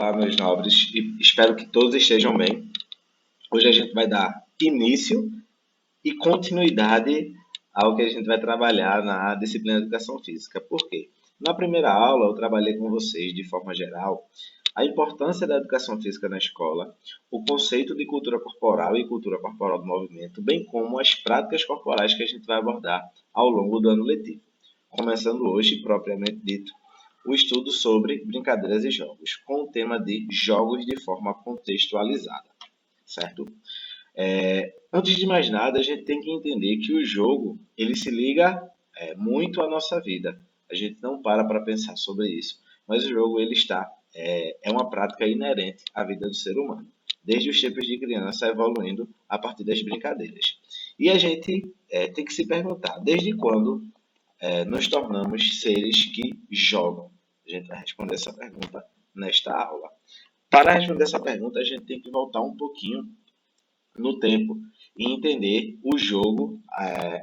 Olá, meus nobres, e espero que todos estejam bem. Hoje a gente vai dar início e continuidade ao que a gente vai trabalhar na disciplina de Educação Física. Por quê? Na primeira aula, eu trabalhei com vocês, de forma geral, a importância da educação física na escola, o conceito de cultura corporal e cultura corporal do movimento, bem como as práticas corporais que a gente vai abordar ao longo do ano letivo. Começando hoje, propriamente dito, o estudo sobre brincadeiras e jogos, com o tema de jogos de forma contextualizada, certo? Antes de mais nada, a gente tem que entender que o jogo ele se liga muito à nossa vida. A gente não para pensar sobre isso, mas o jogo ele é uma prática inerente à vida do ser humano, desde os tempos de criança evoluindo a partir das brincadeiras. E a gente tem que se perguntar, desde quando nos tornamos seres que jogam? A gente vai responder essa pergunta nesta aula. Para responder essa pergunta, a gente tem que voltar um pouquinho no tempo e entender o jogo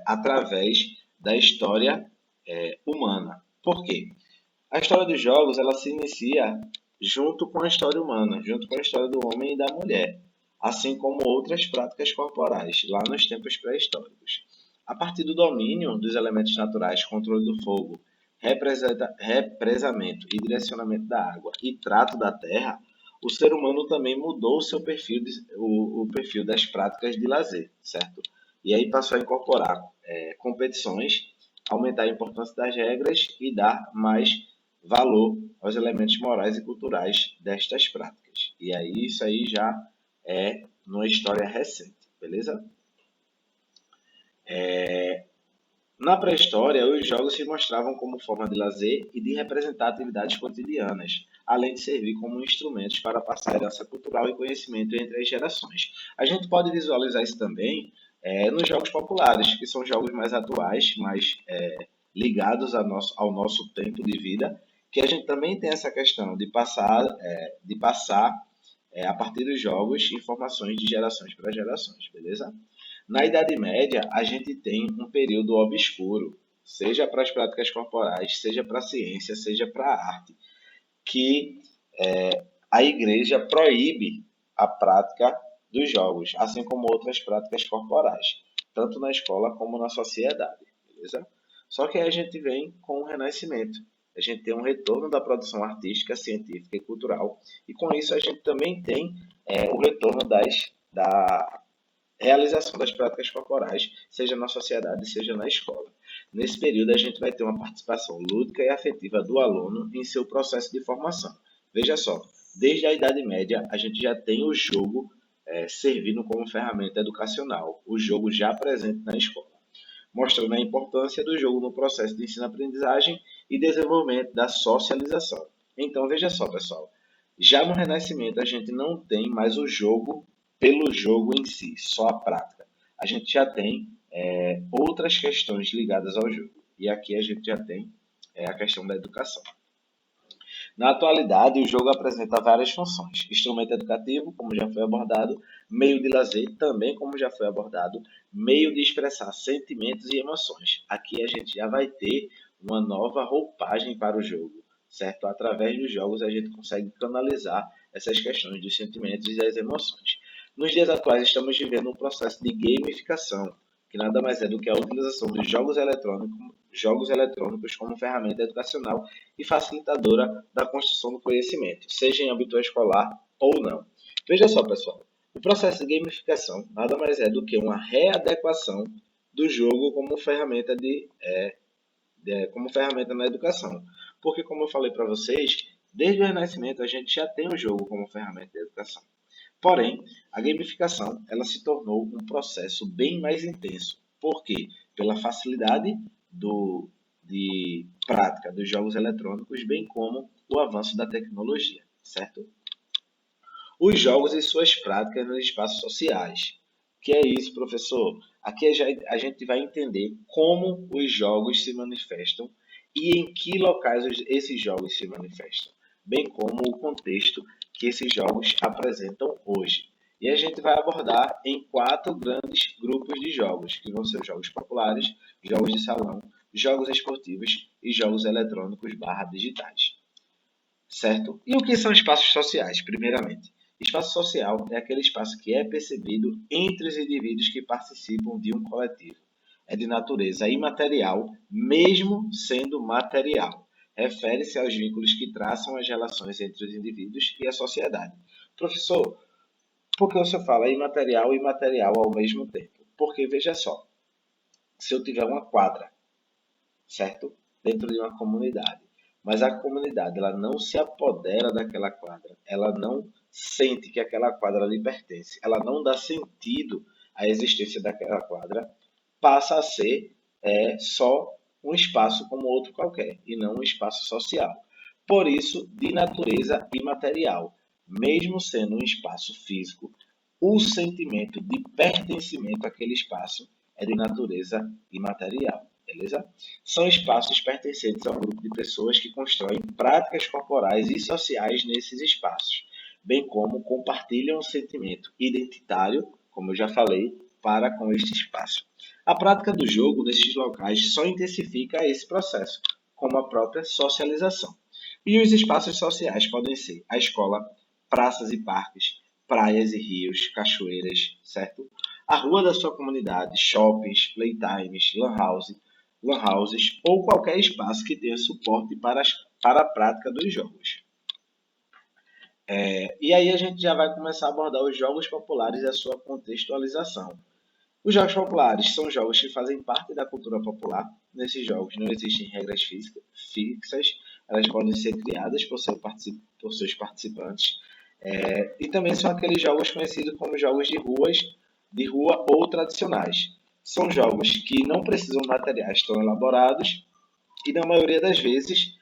através da história humana. Por quê? A história dos jogos ela se inicia junto com a história humana, junto com a história do homem e da mulher, assim como outras práticas corporais, lá nos tempos pré-históricos. A partir do domínio dos elementos naturais, controle do fogo, represamento e direcionamento da água e trato da terra, o ser humano também mudou o seu perfil, o perfil das práticas de lazer, certo? E aí passou a incorporar competições, aumentar a importância das regras e dar mais valor aos elementos morais e culturais destas práticas. E aí isso aí já é numa história recente, beleza? Na pré-história, os jogos se mostravam como forma de lazer e de representar atividades cotidianas, além de servir como instrumentos para passar herança cultural e conhecimento entre as gerações. A gente pode visualizar isso também nos jogos populares, que são jogos mais atuais, mais ligados ao nosso tempo de vida, que a gente também tem essa questão de passar a partir dos jogos informações de gerações para gerações, beleza? Na Idade Média, a gente tem um período obscuro, seja para as práticas corporais, seja para a ciência, seja para a arte, que a igreja proíbe a prática dos jogos, assim como outras práticas corporais, tanto na escola como na sociedade, beleza? Só que aí a gente vem com o Renascimento. A gente tem um retorno da produção artística, científica e cultural, e com isso a gente também tem o retorno da realização das práticas corporais, seja na sociedade, seja na escola. Nesse período, a gente vai ter uma participação lúdica e afetiva do aluno em seu processo de formação. Veja só, desde a Idade Média, a gente já tem o jogo servindo como ferramenta educacional, o jogo já presente na escola, mostrando a importância do jogo no processo de ensino-aprendizagem e desenvolvimento da socialização. Então, veja só, pessoal, já no Renascimento, a gente não tem mais o jogo pelo jogo em si, só a prática. A gente já tem outras questões ligadas ao jogo. E aqui a gente já tem a questão da educação. Na atualidade, o jogo apresenta várias funções. Instrumento educativo, como já foi abordado, meio de lazer, também como já foi abordado, meio de expressar sentimentos e emoções. Aqui a gente já vai ter uma nova roupagem para o jogo, certo? Através dos jogos a gente consegue canalizar essas questões dos sentimentos e das emoções. Nos dias atuais estamos vivendo um processo de gamificação, que nada mais é do que a utilização dos jogos eletrônicos como ferramenta educacional e facilitadora da construção do conhecimento, seja em âmbito escolar ou não. Veja só, pessoal, o processo de gamificação nada mais é do que uma readequação do jogo como ferramenta na educação. Porque, como eu falei para vocês, desde o Renascimento a gente já tem o jogo como ferramenta de educação. Porém, a gamificação ela se tornou um processo bem mais intenso. Por quê? Pela facilidade de prática dos jogos eletrônicos, bem como o avanço da tecnologia, certo? Os jogos e suas práticas nos espaços sociais. Que é isso, professor? Aqui a gente vai entender como os jogos se manifestam e em que locais esses jogos se manifestam, bem como o contexto que esses jogos apresentam hoje. E a gente vai abordar em 4 grandes grupos de jogos, que vão ser os jogos populares, jogos de salão, jogos esportivos e jogos eletrônicos /digitais. certo? E o que são espaços sociais, primeiramente? Espaço social é aquele espaço que é percebido entre os indivíduos que participam de um coletivo. É de natureza imaterial, mesmo sendo material. Refere-se aos vínculos que traçam as relações entre os indivíduos e a sociedade. Professor, por que o senhor fala imaterial e material ao mesmo tempo? Porque, veja só, se eu tiver uma quadra, certo? Dentro de uma comunidade. Mas a comunidade ela não se apodera daquela quadra, ela não sente que aquela quadra lhe pertence, ela não dá sentido à existência daquela quadra, passa a ser só um espaço como outro qualquer e não um espaço social. Por isso, de natureza imaterial, mesmo sendo um espaço físico, o sentimento de pertencimento àquele espaço é de natureza imaterial, beleza? São espaços pertencentes a um grupo de pessoas que constroem práticas corporais e sociais nesses espaços, bem como compartilham um sentimento identitário, como eu já falei, para com este espaço. A prática do jogo nesses locais só intensifica esse processo, como a própria socialização. E os espaços sociais podem ser a escola, praças e parques, praias e rios, cachoeiras, certo? A rua da sua comunidade, shoppings, playtimes, lan houses ou qualquer espaço que tenha suporte para a prática dos jogos. E aí a gente já vai começar a abordar os jogos populares e a sua contextualização. Os jogos populares são jogos que fazem parte da cultura popular. Nesses jogos não existem regras fixas, elas podem ser criadas por seus participantes. E também são aqueles jogos conhecidos como jogos de rua ou tradicionais. São jogos que não precisam de materiais tão elaborados e, na maioria das vezes,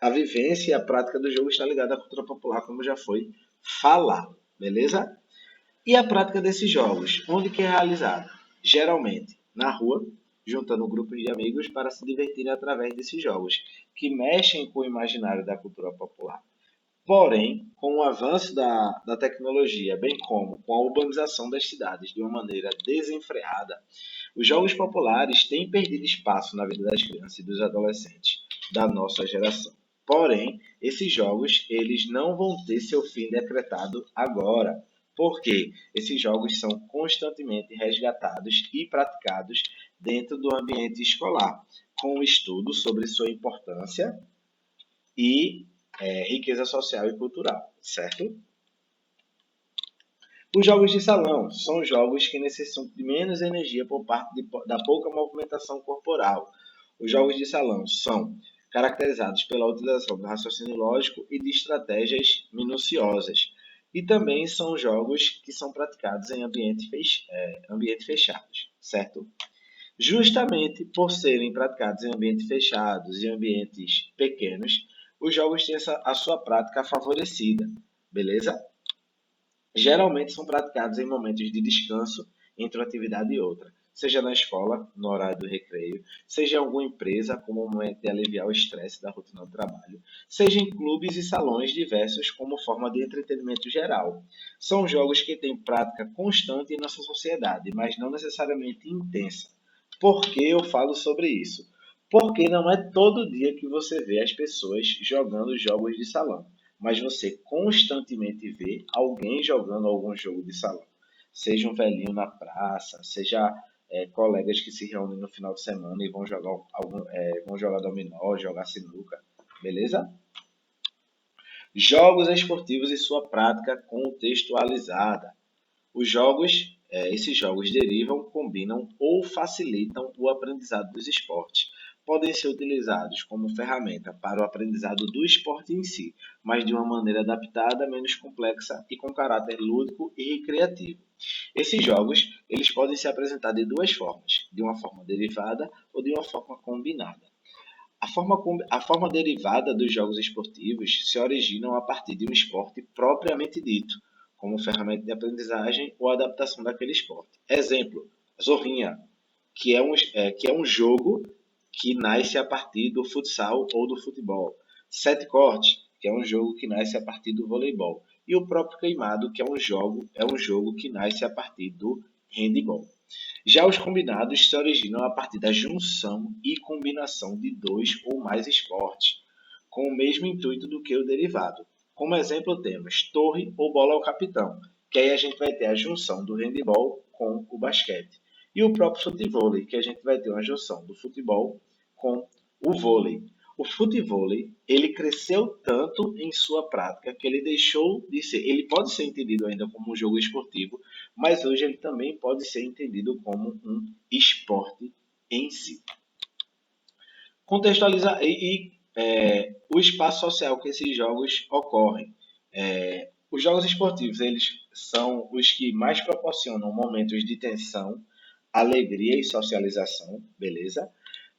a vivência e a prática do jogo está ligada à cultura popular, como já foi falado. Beleza? E a prática desses jogos, onde que é realizada? Geralmente na rua, juntando grupos de amigos para se divertirem através desses jogos, que mexem com o imaginário da cultura popular. Porém, com o avanço da tecnologia, bem como com a urbanização das cidades de uma maneira desenfreada, os jogos populares têm perdido espaço na vida das crianças e dos adolescentes da nossa geração. Porém, esses jogos eles não vão ter seu fim decretado agora, porque esses jogos são constantemente resgatados e praticados dentro do ambiente escolar, com estudo sobre sua importância e riqueza social e cultural, certo? Os jogos de salão são jogos que necessitam de menos energia por parte da pouca movimentação corporal. Os jogos de salão são caracterizados pela utilização do raciocínio lógico e de estratégias minuciosas. E também são jogos que são praticados em ambientes fechados, certo? Justamente por serem praticados em ambientes fechados e ambientes pequenos, os jogos têm a sua prática favorecida, beleza? Geralmente são praticados em momentos de descanso entre uma atividade e outra, seja na escola, no horário do recreio, seja em alguma empresa, como um momento de aliviar o estresse da rotina do trabalho, seja em clubes e salões diversos como forma de entretenimento geral. São jogos que têm prática constante em nossa sociedade, mas não necessariamente intensa. Por que eu falo sobre isso? Porque não é todo dia que você vê as pessoas jogando jogos de salão, mas você constantemente vê alguém jogando algum jogo de salão. Seja um velhinho na praça, seja colegas que se reúnem no final de semana e vão jogar dominó, jogar sinuca, beleza? Jogos esportivos e sua prática contextualizada. Esses jogos derivam, combinam ou facilitam o aprendizado dos esportes. Podem ser utilizados como ferramenta para o aprendizado do esporte em si, mas de uma maneira adaptada, menos complexa e com caráter lúdico e recreativo. Esses jogos, eles podem ser apresentados de duas formas, de uma forma derivada ou de uma forma combinada. A forma derivada dos jogos esportivos se originam a partir de um esporte propriamente dito, como ferramenta de aprendizagem ou adaptação daquele esporte. Exemplo, Zorrinha, que é um jogo que nasce a partir do futsal ou do futebol. Sete corte, que é um jogo que nasce a partir do voleibol. E o próprio queimado, que é um jogo que nasce a partir do handball. Já os combinados se originam a partir da junção e combinação de dois ou mais esportes, com o mesmo intuito do que o derivado. Como exemplo, temos torre ou bola ao capitão, que aí a gente vai ter a junção do handebol com o basquete. E o próprio futevôlei, que a gente vai ter uma junção do futebol com o vôlei. O futevôlei, ele cresceu tanto em sua prática que ele deixou de ser, ele pode ser entendido ainda como um jogo esportivo, mas hoje ele também pode ser entendido como um esporte em si. Contextualizar o espaço social que esses jogos ocorrem. Os jogos esportivos, eles são os que mais proporcionam momentos de tensão, alegria e socialização, beleza?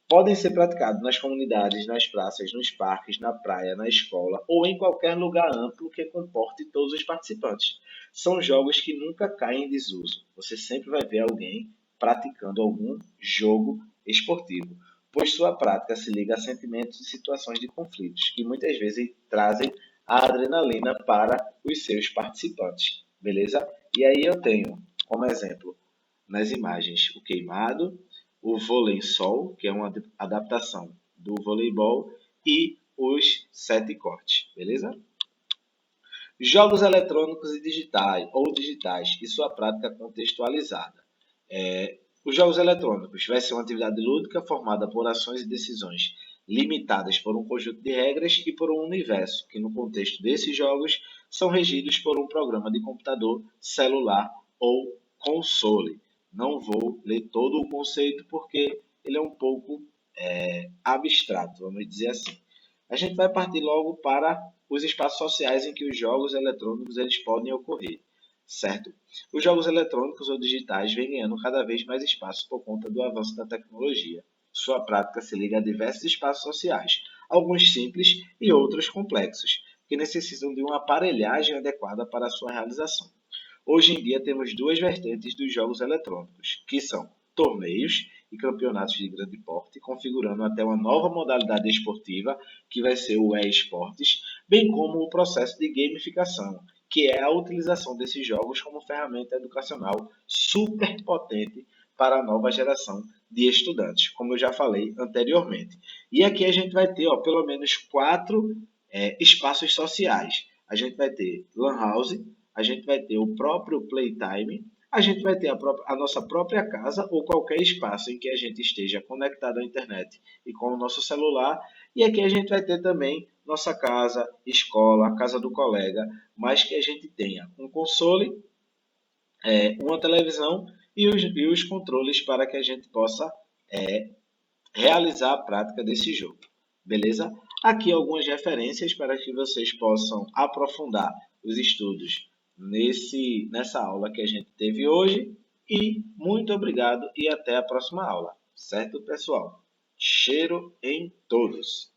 Podem ser praticados nas comunidades, nas praças, nos parques, na praia, na escola ou em qualquer lugar amplo que comporte todos os participantes. São jogos que nunca caem em desuso. Você sempre vai ver alguém praticando algum jogo esportivo, pois sua prática se liga a sentimentos e situações de conflitos, que muitas vezes trazem a adrenalina para os seus participantes. Beleza? E aí eu tenho, como exemplo, nas imagens, o queimado, o vôlei sol, que é uma adaptação do voleibol, e os sete cortes, beleza? Jogos eletrônicos e digitais, ou digitais, e sua prática contextualizada. Os jogos eletrônicos vai ser uma atividade lúdica formada por ações e decisões limitadas por um conjunto de regras e por um universo, que no contexto desses jogos são regidos por um programa de computador, celular ou console. Não vou ler todo o conceito porque ele é um pouco abstrato, vamos dizer assim. A gente vai partir logo para os espaços sociais em que os jogos eletrônicos eles podem ocorrer, certo? Os jogos eletrônicos ou digitais vêm ganhando cada vez mais espaço por conta do avanço da tecnologia. Sua prática se liga a diversos espaços sociais, alguns simples e outros complexos, que necessitam de uma aparelhagem adequada para a sua realização. Hoje em dia temos duas vertentes dos jogos eletrônicos, que são torneios e campeonatos de grande porte, configurando até uma nova modalidade esportiva, que vai ser o e-sports, bem como o processo de gamificação, que é a utilização desses jogos como ferramenta educacional super potente para a nova geração de estudantes, como eu já falei anteriormente. E aqui a gente vai ter pelo menos quatro espaços sociais. A gente vai ter Lan House, a gente vai ter o próprio Playtime, a gente vai ter a nossa própria casa ou qualquer espaço em que a gente esteja conectado à internet e com o nosso celular. E aqui a gente vai ter também nossa casa, escola, a casa do colega, mas que a gente tenha um console, uma televisão e os controles para que a gente possa realizar a prática desse jogo. Beleza? Aqui algumas referências para que vocês possam aprofundar os estudos nessa aula que a gente teve hoje. E muito obrigado e até a próxima aula. Certo, pessoal? Cheiro em todos!